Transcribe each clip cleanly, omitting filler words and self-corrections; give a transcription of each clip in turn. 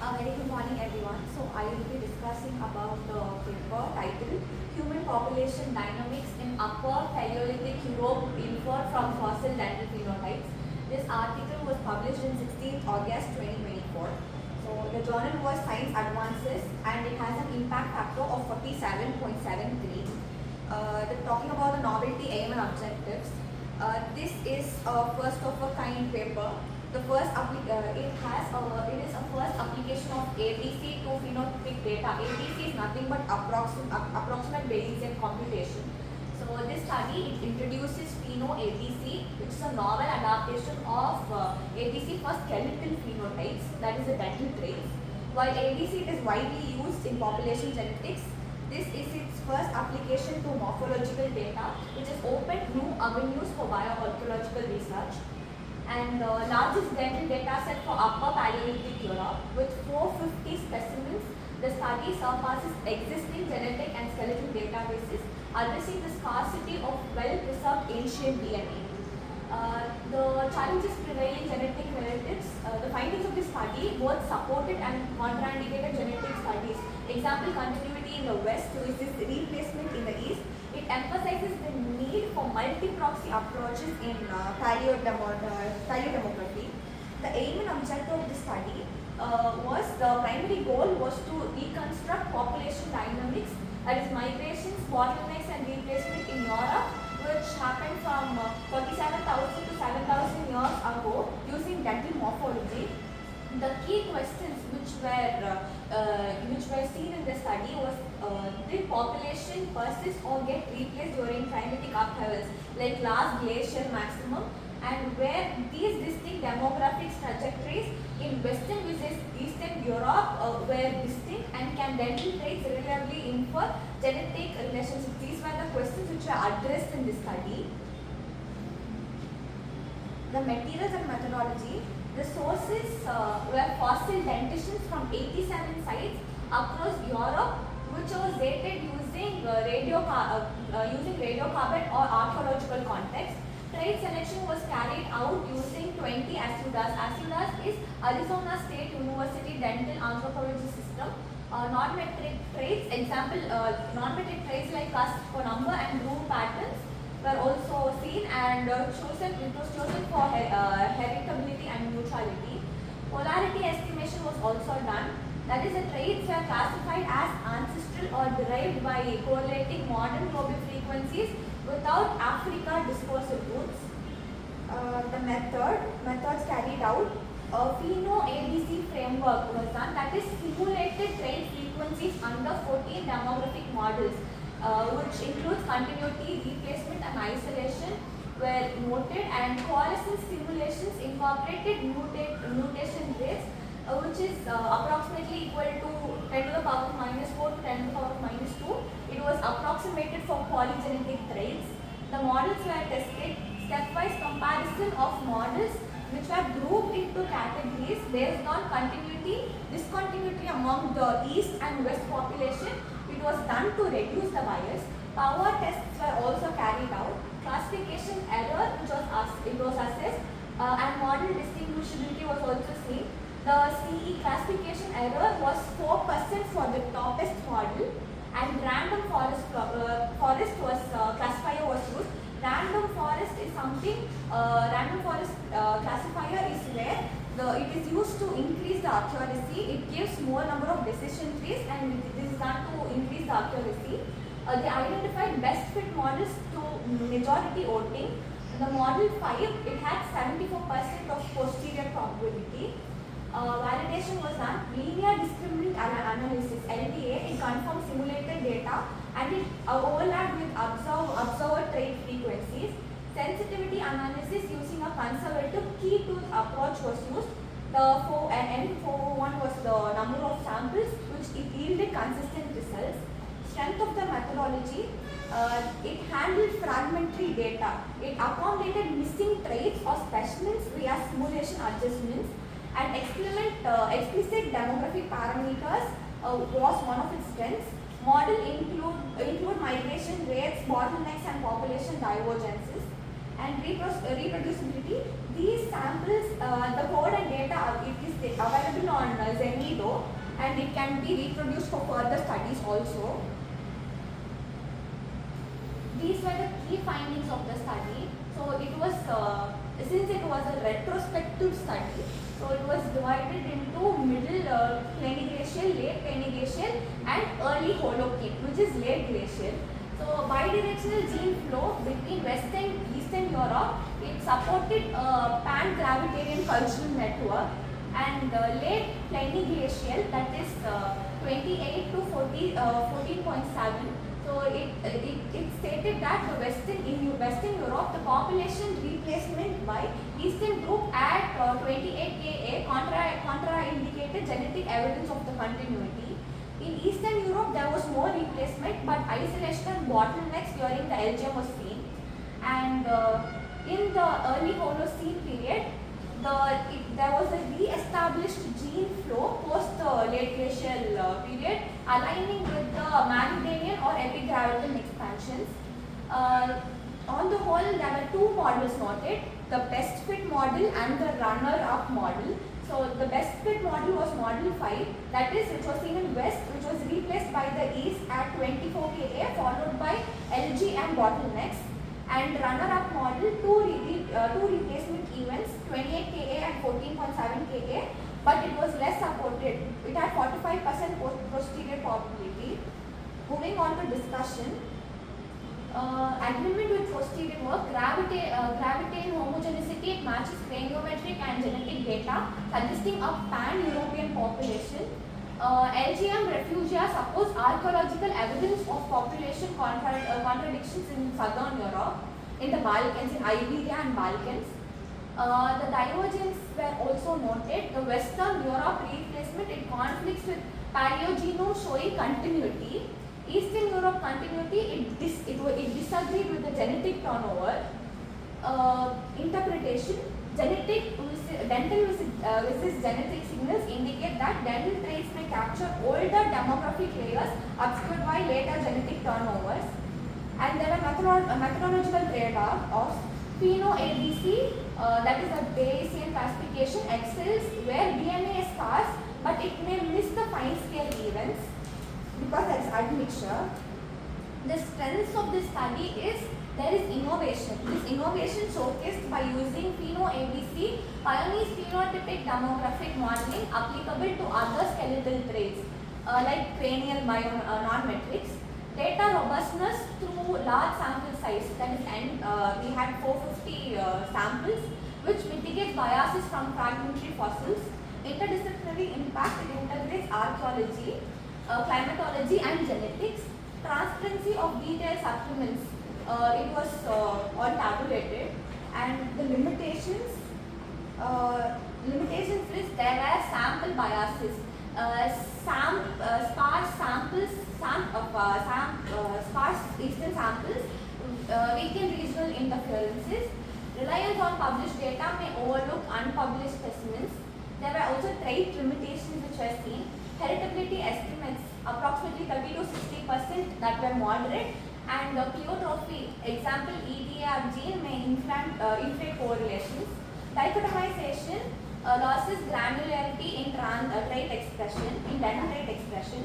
A very good morning everyone. So I will be discussing about the paper titled Human Population Dynamics in Upper Paleolithic Europe Inferred from Fossil Dental Phenotypes. This article was published in 16th August 2024. So the journal was Science Advances and it has an impact factor of 47.73. Talking about the novelty, aim and objectives. This is a first of a kind paper. The first it is a first application of ABC to phenotypic data. ABC is nothing but approximate Bayesian computation. So this study it introduces Pheno-ABC, which is a novel adaptation of ABC for skeletal phenotypes, that is the dental traits. While ABC is widely used in population genetics, this is its first application to morphological data, which has opened new avenues for bioarchaeological research. And the largest dental data set for Upper Paleolithic Europe with 450 specimens, the study surpasses existing genetic and skeletal databases, addressing the scarcity of well-preserved ancient DNA. The challenges prevailing genetic relatives, the findings of this study both supported and contraindicated genetic studies. Example, continuity in the west versus replacement in the east. It emphasizes the need for multi-proxy approaches in paleodemography. The aim and objective of the study the primary goal was to reconstruct population dynamics, that is migrations, bottlenecks and replacement in Europe, which happened from 47,000 to 7,000 years ago using dental morphology. The key questions which were seen in the study was did population persist or get replaced during climatic upheavals like last glacial maximum, and where these distinct demographic trajectories in western versus eastern Europe were distinct, and can dental traits reliably infer genetic relationships. These were the questions which were addressed in this study. The materials and methodology. The sources were fossil dentitions from 87 sites across Europe, which was dated using radiocarbon or archaeological context. Trait selection was carried out using 20 ASUDAs. ASUDAs is Arizona State University Dental Anthropology System. Non-metric traits, example, non-metric traits like cusp for number and room patterns were also seen, and it was chosen for heritability and neutrality. Polarity estimation was also done. That is, the traits were classified as ancestral or derived by correlating modern global frequencies without Africa dispersal routes. The methods carried out. A Pheno-ABC framework was done, that is simulated trait frequencies under 14 demographic models, which includes continuity, replacement and isolation were noted, and coalescence simulations incorporated mutation rates, which is approximately equal to 10 to the power of minus 4 to 10 to the power of minus 2. It was approximated for polygenetic traits. The models were tested, stepwise comparison of models which were grouped into categories based on continuity, discontinuity among the east and west population. It was done to reduce the bias. Power tests were also carried out. Classification error which was assessed, and model distinguishability was also seen. The CE classification error was 4% for the toppest model, and random forest classifier was used. Random forest is something, random forest classifier is where it is used to increase the accuracy. It gives more number of decision trees, and this is done to increase the accuracy. They identified best fit models to majority voting. The model 5, it had 74% of posterior probability. Validation was done. Linear discriminant analysis, LDA, it confirmed simulated data and it overlapped with observed trait frequencies. Sensitivity analysis using a conservative key tooth approach was used. The N401 was the number of samples which it yielded consistent results. Strength of the methodology, it handled fragmentary data. It accommodated missing traits or specimens via simulation adjustments, and explicit demographic parameters was one of its strengths. Model include migration rates, bottlenecks and population divergences. And reproducibility, these samples, the code and data, it is available on Zenido. and it can be reproduced for further studies also. These were the key findings of the study. So it was, since it was a retrospective study, so it was divided into middle Pleniglacial, late Pleniglacial and early Holocene, which is late glacial. So bidirectional gene flow between West and Eastern Europe, it supported a pan-Gravitarian cultural network, and late Pleniglacial, that is 28 to 14.7. So it stated that in Western Europe, the population replacement by Eastern group at 28 Ka contraindicated genetic evidence of the continuity. In Eastern Europe, there was more replacement, but isolation and bottlenecks during the LGM was seen. And in the early Holocene period, there was a re-established gene flow post the late glacial period, aligning with the Meridian or epigravitan expansions. On the whole, there were two models noted, the best fit model and the runner-up model. So the best fit model was model 5, that is, which was seen in west, which was replaced by the east at 24 Ka, followed by LG and bottlenecks. And runner-up model, two replacement events, 28 Ka and 14.7 Ka, but it was less supported. It had 45% posterior probability. Moving on to discussion. Agreement with posterior work, Gravitarian homogeneity, it matches craniometric and genetic data, suggesting a pan-European population. LGM refugia suppose archaeological evidence of population contradictions in southern Europe, in the Balkans, in Iberia and Balkans. The divergence were also noted. The Western Europe replacement, it conflicts with Paleogenome showing continuity. Eastern Europe continuity, it disagreed with the genetic turnover. Interpretation, dental versus genetic signals indicate that dental traits may capture older demographic layers obscured by later genetic turnovers. And there were methodological trade-offs. Pheno-ABC, that is a Bayesian classification, excels where DNA is sparse, but it may miss the fine-scale events because there is admixture. The strengths of this study is there is innovation. This innovation showcased by using Pheno-ABC pioneers phenotypic demographic modeling applicable to other skeletal traits like cranial non-metrics. Data robustness through large sample size, that is, we had 450 samples, which mitigates biases from fragmentary fossils. Interdisciplinary impact, it integrates archaeology, climatology and genetics. Transparency of detailed supplements, it was all tabulated. And the limitations is there are sample biases. Sparse samples, sparse eastern samples, weaken regional interferences. Reliance on published data may overlook unpublished specimens. There were also trait limitations which were seen. Heritability estimates, approximately 30 to 60% that were moderate, and pleiotrophy, example EDR gene may inflate correlations. Dichotomization, losses granularity in trait expression, in dental trait expression.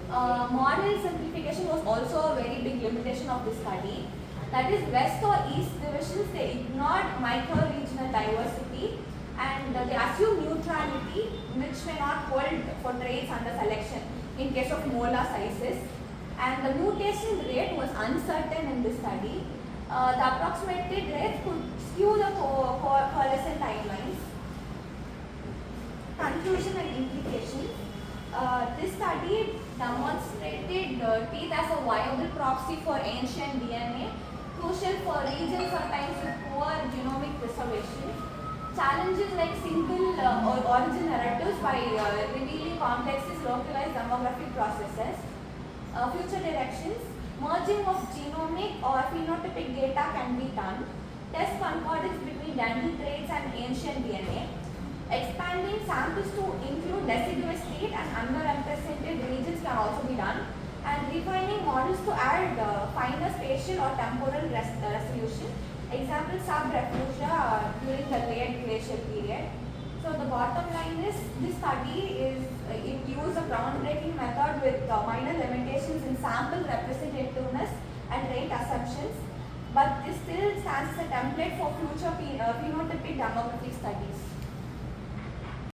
Model simplification was also a very big limitation of this study. That is, west or east divisions, they ignored micro-regional diversity, and they assume neutrality, which may not hold for traits under selection in case of molar sizes. And the mutation rate was uncertain in this study. The approximated rates could skew the coalescent timelines. Conclusion and implications. This study demonstrated teeth as a viable proxy for ancient DNA, crucial for regions sometimes with poor genomic preservation. Challenges like single origin narratives by revealing complexes, localized demographic processes. Future directions, merging of genomic or phenotypic data can be done. Test concordance between dental traits and ancient DNA. Expanding samples to include deciduous state and underrepresented regions can also be done. And refining models to add finer spatial or temporal resolution. Example, subrefugia during the late glacial period. So the bottom line is, this study is, it used a groundbreaking method with minor limitations in sample representativeness and rate assumptions, but this still stands as a template for future phenotypic demographic studies.